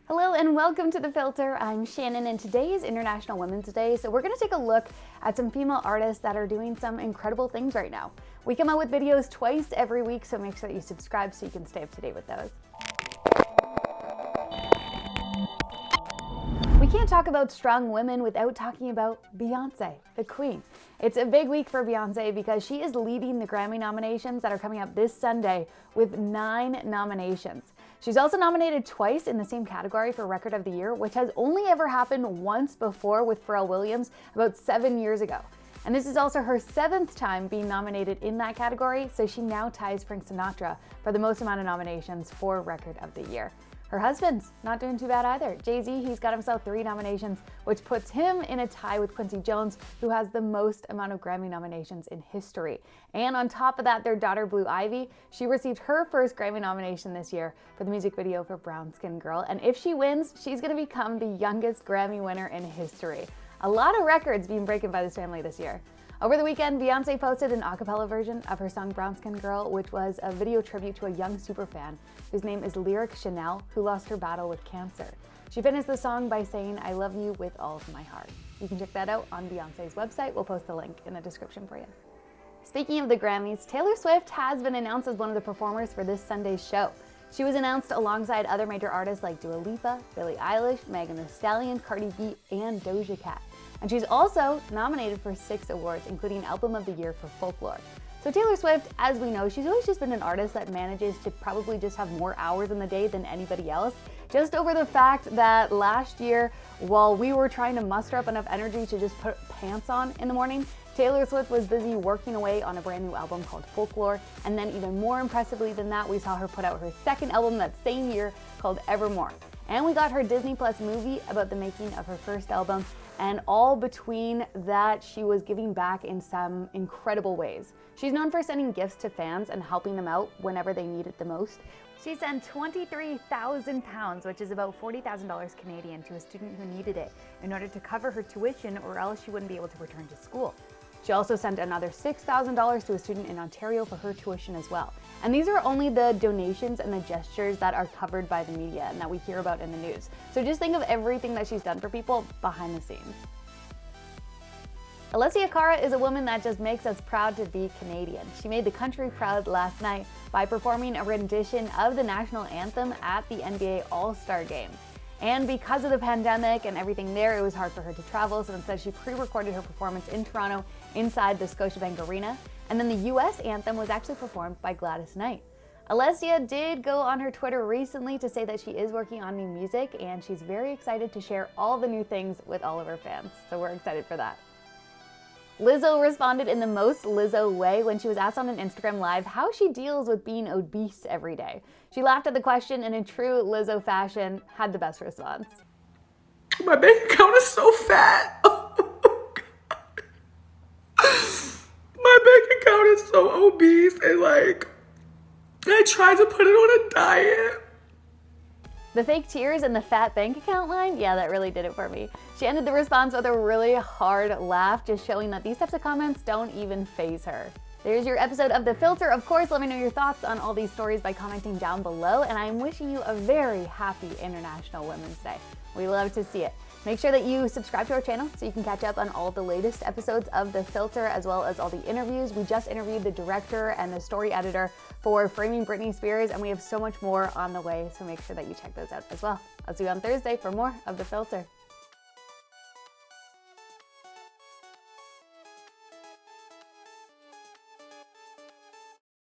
Hello and welcome to The Filter. I'm Shannon and today is International Women's Day, so we're going to take a look at some female artists that are doing some incredible things right now. We come out with videos twice every week, so make sure that you subscribe so you can stay up to date with those. We can't talk about strong women without talking about Beyoncé, the queen. It's a big week for Beyoncé because she is leading the Grammy nominations that are coming up this Sunday with 9 nominations. She's also nominated twice in the same category for Record of the Year, which has only ever happened once before with Pharrell Williams about 7 years ago. And this is also her 7th time being nominated in that category, so she now ties Frank Sinatra for the most amount of nominations for Record of the Year. Her husband's not doing too bad either. Jay-Z, he's got himself 3 nominations, which puts him in a tie with Quincy Jones, who has the most amount of Grammy nominations in history. And on top of that, their daughter, Blue Ivy, she received her first Grammy nomination this year for the music video for Brown Skin Girl. And if she wins, she's gonna become the youngest Grammy winner in history. A lot of records being broken by this family this year. Over the weekend, Beyoncé posted an a cappella version of her song Brown Skin Girl, which was a video tribute to a young superfan whose name is Lyric Chanel, who lost her battle with cancer. She finished the song by saying, "I love you with all of my heart." You can check that out on Beyoncé's website. We'll post the link in the description for you. Speaking of the Grammys, Taylor Swift has been announced as one of the performers for this Sunday's show. She was announced alongside other major artists like Dua Lipa, Billie Eilish, Megan Thee Stallion, Cardi B, and Doja Cat. And she's also nominated for 6 awards, including Album of the Year for Folklore. So Taylor Swift, as we know, she's always just been an artist that manages to probably just have more hours in the day than anybody else. Just over the fact that last year, while we were trying to muster up enough energy to just put pants on in the morning, Taylor Swift was busy working away on a brand new album called Folklore. And then even more impressively than that, we saw her put out her 2nd album that same year called Evermore. And we got her Disney Plus movie about the making of her first album. And all between that, she was giving back in some incredible ways. She's known for sending gifts to fans and helping them out whenever they need it the most. She sent £23,000, which is about $40,000 Canadian, to a student who needed it in order to cover her tuition, or else she wouldn't be able to return to school. She also sent another $6,000 to a student in Ontario for her tuition as well. And these are only the donations and the gestures that are covered by the media and that we hear about in the news. So just think of everything that she's done for people behind the scenes. Alessia Cara is a woman that just makes us proud to be Canadian. She made the country proud last night by performing a rendition of the national anthem at the NBA All-Star Game. And because of the pandemic and everything there, it was hard for her to travel, so instead she pre-recorded her performance in Toronto inside the Scotiabank Arena. And then the US anthem was actually performed by Gladys Knight. Alessia did go on her Twitter recently to say that she is working on new music and she's very excited to share all the new things with all of her fans. So we're excited for that. Lizzo responded in the most Lizzo way when she was asked on an Instagram Live how she deals with being obese every day. She laughed at the question and in true Lizzo fashion, had the best response. My bank account is so fat. My bank account is so obese and I tried to put it on a diet. The fake tears and the fat bank account line, yeah, that really did it for me. She ended the response with a really hard laugh, just showing that these types of comments don't even faze her. There's your episode of The Filter. Of course, let me know your thoughts on all these stories by commenting down below, and I'm wishing you a very happy International Women's Day. We love to see it. Make sure that you subscribe to our channel so you can catch up on all the latest episodes of The Filter, as well as all the interviews. We just interviewed the director and the story editor for Framing Britney Spears, and we have so much more on the way, so make sure that you check those out as well. I'll see you on Thursday for more of The Filter.